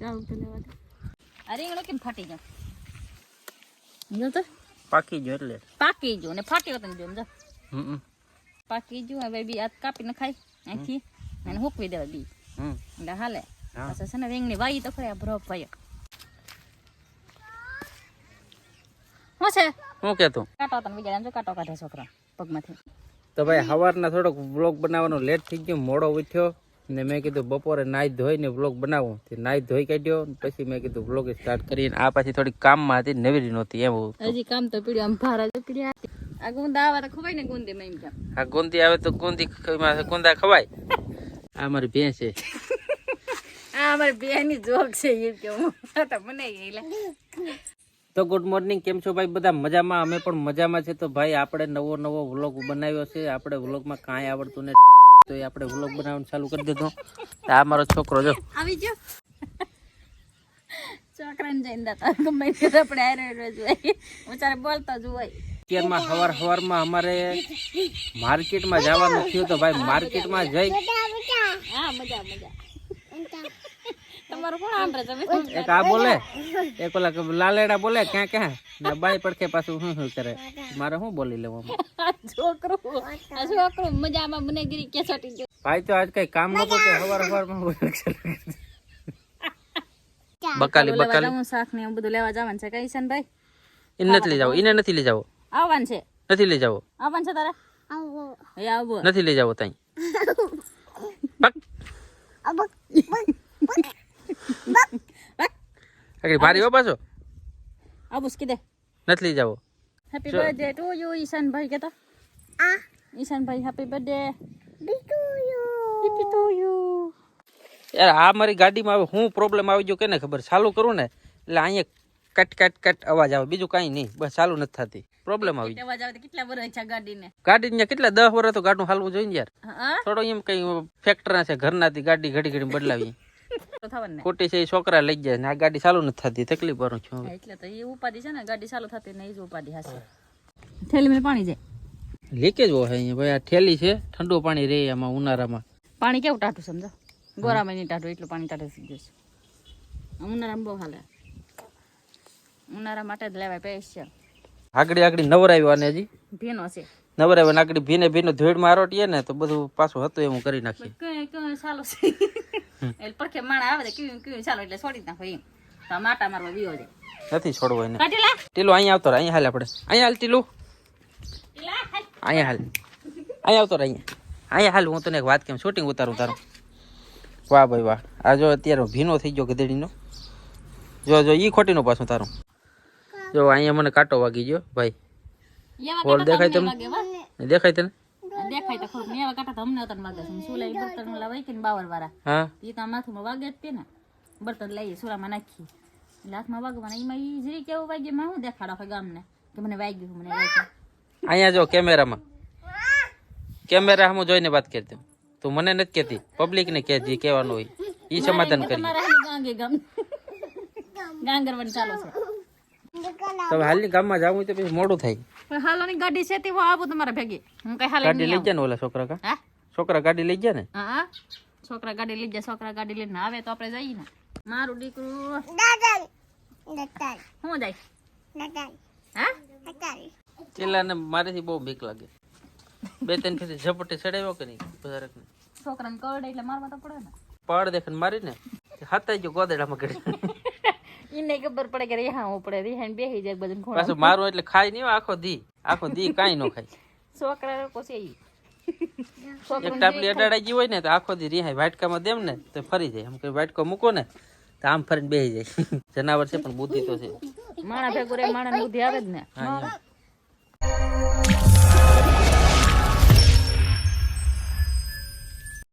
કાવ તો લેવા દે. અરે રીંગણો કેમ ફાટી ગયો? જો તો પાકી ગયો એટલે પાકી ગયો ને ફાટ્યો તો જો સમજો. પાકી ગયો હવે બી આ કાપી ન ખાય અહીંથી અને હુકવી દેવા બી. એટલે હાલે. પછી છે ને રીંગણી વાઈ તો ખરી આ બરોબર વાયો. હું છે? શું કેતું? કાટો તને બીજા જો કાટો કાઢે છોકરા પગમાંથી. તો ભાઈ સવારના થોડોક વ્લોગ બનાવવાનો લેટ થઈ ગયો, મોડો ઉઠ્યો ને મેં કીધું બપોરે નાઈ ધોઈને વ્લોગ બનાવું. નાઈ ધોઈ કાઢ્યો પછી મેં કીધું વ્લોગ સ્ટાર્ટ કરીને આ પાછી થોડી કામમાં હતી, નવીરી નહોતી એવું. હજી કામ તો પીડ્યું આમ ભારા જો પીડ્યા. આ ગુંદા આવે તો ખવાય ને ગુંદી માં એમ કેમ. આ ગુંદી આવે તો ગુંદા ખવાય. આ મારી ભેંસ છે. આ અમારી બેની જોક છે એમ કે હું તો મને ગયેલા. તો ગુડ મોર્નિંગ, કેમ છો ભાઈ બધા? મજામાં? અમે પણ મજામાં છે. તો ભાઈ આપણે નવો વ્લોગ બનાવ્યો છે. આપણે વ્લોગમાં કાંઈ આવડતું ને તો આપણે વ્લોગ બનાવવાનું ચાલુ કરી દીધો. આ મારો છોકરો જો આવી ગયો. છોકરાને જઈને દાતા ગમે તે આપણે હારે જોઈએ ઉચારે બોલતા જ હોય. અત્યારમાં સવારમાં અમારે માર્કેટમાં જવાનું થયું. તો ભાઈ માર્કેટમાં જઈ હા મજા તમારું કોણ આંબરે તમે? એક આ બોલે, એક ઓલા લાલેડા બોલે ક્યાં ક્યાં ને બાઈ પડખે પાછું શું કરે. મારે શું બોલી લેવામાં? છોકરું મજામાં મને ગીરી કે છોટી ગયો. ભાઈ તો આજ કઈ કામ નતું કે સવારમાં બકાલી શાક ને એવું બધું લેવા જવાનું છે. કઈ છે ને ભાઈ? એને નથી લઈ જાવ, એને નથી લઈ જાવ, આવવાનું છે. નથી લઈ જાવ, આવવાનું છે તારે? આવો નથી લઈ જાવ તઈ. ભારી હો પાછો આબુસ કીધે નથી લઈ જાવ. હેપી બર્થડે ટુ યુ ઈશાન ભાઈ કેતો. ઈશાન ભાઈ હેપી બર્થડે ટુ યુ. યાર આ મારી ગાડીમાં હવે હું પ્રોબ્લેમ આવી ગયો કેને ખબર? ચાલુ કરું ને એટલે અહીંયા કટ અવાજ આવે, બીજું કાંઈ નહીં. બસ ચાલુ નથી થતી, પ્રોબ્લેમ આવી ગયો. અવાજ આવે કેટલા વર્ષ છે ગાડીને? ગાડી કેટલા 10 વર્ષ તો ગાડું હાલવું જોઈએ ને યાર. હા થોડો એમ કઈ ફેક્ટરના છે ઘરનાથી ગાડી ઘડી બદલાવી. ખોટી છે એ છોકરા લઈ જાય ને આ ગાડી ચાલુ નથી થતી, તકલીફ ભરું છું. એટલે તો એ ઉપાધિ છે ને, ગાડી ચાલુ થતી ને એ જ ઉપાધિ હશે. થેલીમાં પાણી જાય, લીકેજ હોય અહીંયા ભાઈ. આ થેલી છે, ઠંડુ પાણી રહે એમાં ઉનાળામાં. પાણી કેવું ટાઢું સમજો? ગોરામાં નહીં ટાઢું, એટલું પાણી ટાઢું થઈ જશે. ઉનાળામાં બહુ હાલે, ઉનાળા માટે જ લેવાય પૈસા. આગળ નવરાવ્યો અને હજી ભીનો છે નવરાવ્યો આગળ ભીને ધોઈડમાં આરોટીએ ને તો બધું પાછું હતું એવું કરી નાખીએ. કઈ ચાલો છે એટલે પડખે માણા આવે કેવું ચાલો એટલે છોડી નાખો એમ. તો માટા મારવા વિયો જાય, નથી છોડવો એને. ટીલું અહીંયા આવતો રહે, અહીંયા હાલ આપણે અહીંયા હાલ ટીલું, અહીંયા હાલ, અહીંયા આવતો રહે, અહીંયા હાલ. હું તને એક વાત કેમ, શૂટિંગ ઉતારું તારું. વાહ ભાઈ વાહ. આ જો અત્યારે ભીનો થઈ ગયો ગધેડીનો. જો ઈ ખોટીનો પાછું તારું. જો અહીંયા મને કાંટો વાગી ગયો ભાઈ. હોલ દેખાય તમને? દેખાય તને? દેખાય તો ખરું. મેવા કાંટા તો અમને અતન વાગે છે. સુલા ઈ બર્તન લાવાય કે બાવર વાળા, હા ઈ તો માથુમાં વાગે જ તે ને. બર્તન લઈએ સુરામાં નાખી એટલે હાથમાં વાગવાના. એમાં ઈ જરી કેવું વાગ્યું માં હું દેખાડો આખા ગામને કે મને વાગ્યું, મને વાગ્યું. અહીંયા જો કેમેરામાં, કેમેરા હું જોઈને વાત કરતી. તું મને નથી કહેતી, પબ્લિક ને કે જે કહેવાનું હોય ઈ સમાધાન કરી. ગાંગરવાની ચાલો છે. તમે હાલની ગામમાં જાવ તો પછી મોડું થાય. પણ હાલોની ગાડી છે તે આવું તમારે ભેગી. હું કઈ હાલે ગાડી લઈ જાય ને ઓલા છોકરા કા? હા છોકરા ગાડી લઈ જાય ને? હા છોકરા ગાડી લઈ જાય. છોકરા ગાડી લઈને આવે તો આપણે જઈએ ને. મારું દીકરું હું જાય હા ચેલાને મારેથી બહુ બીક લાગે. 2-3 ફેરી ઝપટી ચડાવ્યો કે નહીં બજારક ને. છોકરાને કરડે એટલે મારવા તો પડે ને. પડ દેખને મારી ને હાથાઈ ગયો ગોદડામાં કરી. એને ખબર પડે કે રિહાવું પડે, રિહાઈને બેસી જાય બધું. પાછું મારું એટલે ખાઈ નહીં આખો દી કાંઈ ન ખાય. છોકરા પછી એક ટાપલી અડાડાઈ ગઈ હોય ને તો આખો દી રિહાય. વાટકામાં દેમ ને તો ફરી જાય. આમ કરી વાટકો મૂકો ને તો આમ ફરીને બેસી જાય. જનાવર છે પણ બુદ્ધિ તો છે. માણા ભેગું રે, માણા બુદ્ધિ આવે જ ને. હા